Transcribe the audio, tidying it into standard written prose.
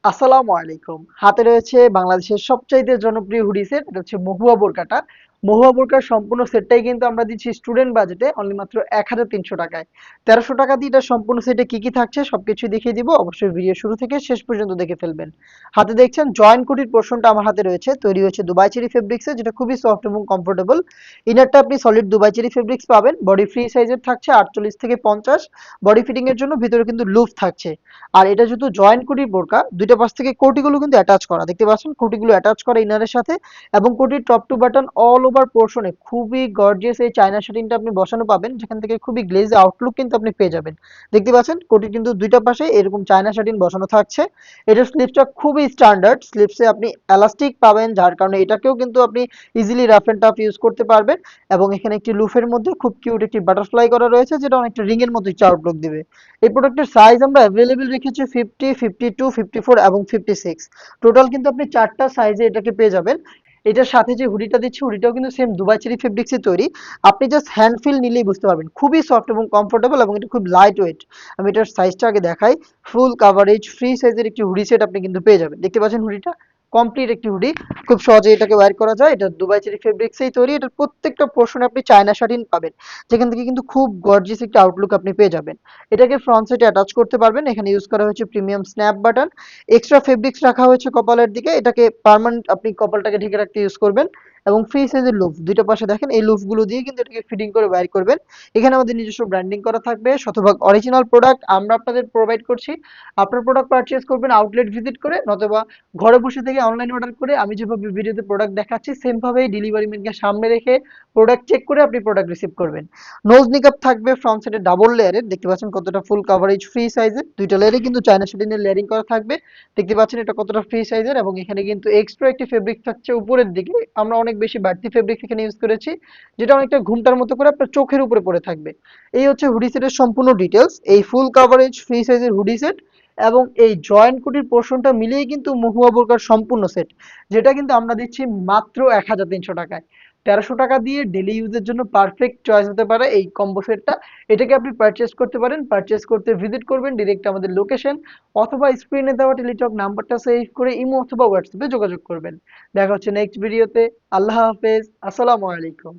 আসসালামু আলাইকুম। হাতে রয়েছে বাংলাদেশের সবচাইতে জনপ্রিয় হুডি সেট। এটা হচ্ছে মহুয়া বোরকাটা। মহুয়া বোরকার সম্পূর্ণ সেটটাই কিন্তু আমরা দিচ্ছি স্টুডেন্ট বাজেটে অনলি মাত্র ১,৩০০ টাকায়। ১৩০০ টাকা দিয়ে এটা সম্পূর্ণ সেটে কি কি থাকছে সবকিছুই দেখিয়ে দিব। অবশ্যই ভিডিও শুরু থেকে শেষ পর্যন্ত দেখে ফেলবেন। হাতে দেখছেন জয়েন্ট কুটির পোরশনটা আমার হাতে রয়েছে। তৈরি হয়েছে দুবাই চেরি ফেব্রিক্সে, যেটা খুবই সফট এবং কমফোর্টেবল। ইনারটা আপনি সলিড দুবাই চেরি ফেব্রিক্স পাবেন। বডি ফ্রি সাইজের থাকছে ৪৮ থেকে ৫০। বডি ফিটিং এর জন্য ভিতরে কিন্তু লুফ থাকছে। আর এটা যেহেতু জয়েন্ট কোটির বোরকা, দুইটা পাশ থেকে কোটিগুলো কিন্তু অ্যাটাচ করা, দেখতে পাচ্ছেন কোটিগুলো অ্যাটাচ করা ইনারের সাথে। এবং কোটির top to button all over পোর্শনে খুবই গর্জিয়াস এই চায়না শাটিনটা আপনি বসানো পাবেন, যেখান থেকে খুবই গ্লেজি আউটলুক কিন্তু আপনি পেয়ে যাবেন। দেখতে পাচ্ছেন কোটির কিন্তু দুইটা পাশে এরকম চায়না শাটিন বসানো থাকছে। এটার স্লিপসটা খুবই স্ট্যান্ডার্ড, স্লিপসে আপনি এলাস্টিক পাবেন, যার কারণে এটাকেও কিন্তু আপনি easily rough and tough use করতে পারবেন। এবং এখানে একটি লুফের মধ্যে খুব কিউট একটি বাটারফ্লাই করা রয়েছে, যেটা অনেকটা রিং এর মতো আউটলুক দিবে। এই প্রোডাক্টের সাইজ আমরা অ্যাভেলেবেল রেখেছি 50, 52, 54 এবং 56। টোটাল কিন্তু আপনি চারটা সাইজে এটাকে পেয়ে যাবেন। এটার সাথে যে হুডিটা দিচ্ছি, হুডিটাও কিন্তু সেম দুবাই চেরি ফেব্রিক্সে তৈরি। আপনি জাস্ট হ্যান্ড ফিল নিলেই বুঝতে পারবেন, খুবই সফট এবং কমফোর্টেবল, এবং এটা খুব লাইট ওয়েট। আমি এটার সাইজটা আগে দেখাই। ফুল কাভারেজ ফ্রি সাইজের একটি হুডি সেট আপনি কিন্তু পেয়ে যাবেন। দেখতে পাচ্ছেন হুডিটা কমপ্লিট একটি হুডি, খুব সহজে এটাকে ওয়্যার করা যায়। এটা দুবাই চেরি ফেব্রিক্সেই তৈরি। এটার প্রত্যেকটা পোর্শনে আপনি চায়না শাটিন পাবেন, যেখান থেকে কিন্তু খুব গর্জিয়াস একটা আউটলুক আপনি পেয়ে যাবেন। এটাকে ফ্রন্ট সাইডে অ্যাটাচ করতে পারবেন। এখানে ইউজ করা হয়েছে premium snap button. Extra fabrics রাখা হয়েছে কপালের দিকে, এটাকে পার্মানেন্ট আপনি কপালটাকে ঢেকে রাখতে ইউজ করবেন। এবং ফ্রি সাইজের লুফ দুইটা পাশে দেখেন, এই লুফগুলো দিয়ে কিন্তু এটাকে ফিটিং করে ওয়্যার করবেন। এখানে আমাদের নিজস্ব ব্র্যান্ডিং করা থাকবে, শতভাগ অরিজিনাল প্রোডাক্ট আমরা আপনাদের প্রোভাইড করছি। আপনার প্রোডাক্ট পারচেজ করবেন আউটলেট ভিজিট করে, নতুবা ঘরে বসে থেকে অনলাইন অর্ডার করে আমি যেভাবে ভিডিওতে প্রোডাক্ট দেখাচ্ছি সেম ভাবেই ডেলিভারি ম্যানকে সামনে রেখে প্রোডাক্ট চেক করে আপনি প্রোডাক্ট রিসিভ করবেন। নোজ নিকাপ থাকবে ফ্রন্ট সাইডে ডাবল লেয়ারের, দেখতে পাচ্ছেন কতটা ফুল কাভারেজ ফ্রি সাইজের। দুইটা লেয়ারে কিন্তু চায়না শাটিনের লেয়ারিং করা থাকবে। দেখতে পাচ্ছেন এটা কতটা ফ্রি সাইজের, এবং এখানে কিন্তু এক্সট্রা একটি ফেব্রিক থাকছে উপরের দিকে। আমরা অনেক বেশি বাড়তি ফেব্রিক এখানে ইউজ করেছি, যেটা অনেকটা ঘুমটার মতো করে আপনার চোখের উপরে পড়ে থাকবে। এই হচ্ছে হুডি সেটের সম্পূর্ণ ডিটেলস। এই ফুল কাভারেজ ফ্রি সাইজের হুডি সেট এবং এই জয়েন্ট কুটির পোর্শনটা মিলিয়ে কিন্তু মহুয়া বোরকার সম্পূর্ণ সেট, যেটা কিন্তু আমরা দিচ্ছি মাত্র ১,৩০০ টাকায়। ১৩০০ টাকা দিয়ে ডেলি ইউজের জন্য পারফেক্ট চয়েস হতে পারে এই কম্বো সেটটা। এটাকে আপনি পারচেজ করতে পারেন। পারচেজ করতে ভিজিট করবেন ডিরেক্ট আমাদের লোকেশন, অথবা স্ক্রিনে দেওয়া টেলিটক নাম্বারটা সেভ করে ইমো অথবা হোয়াটসঅ্যাপে যোগাযোগ করবেন। দেখা হচ্ছে নেক্সট ভিডিওতে। আল্লাহ হাফেজ। আসসালামু আলাইকুম।